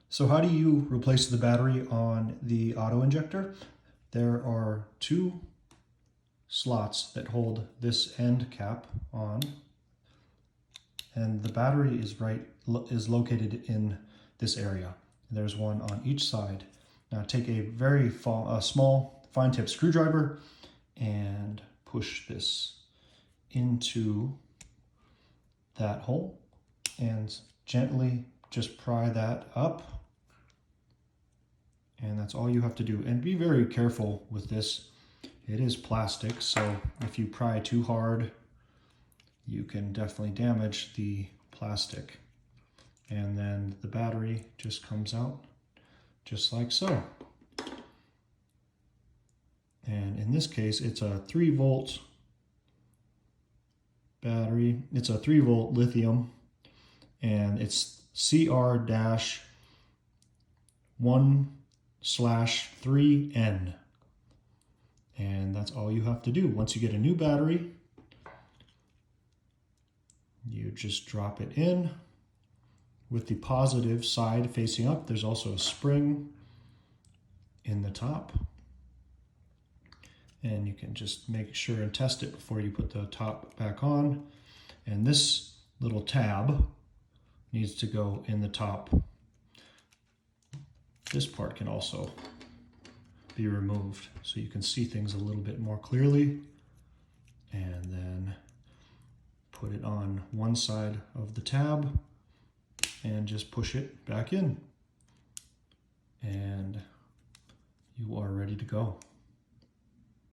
So how do you replace the battery on the auto injector? There are two slots that hold this end cap on, and the battery is located in this area. There's one on each side. Now take a very small fine tip screwdriver and push this into that hole and gently just pry that up. And that's all you have to do. And be very careful with this. It is plastic, so if you pry too hard, you can definitely damage the plastic. And then the battery just comes out just like so. And in this case, it's a 3-volt battery. It's a 3-volt lithium, and it's CR-1/3N. And that's all you have to do. Once you get a new battery, you just drop it in with the positive side facing up. There's also a spring in the top. And you can just make sure and test it before you put the top back on. And this little tab needs to go in the top. This part can also be removed so you can see things a little bit more clearly. And then put it on one side of the tab and just push it back in. And you are ready to go.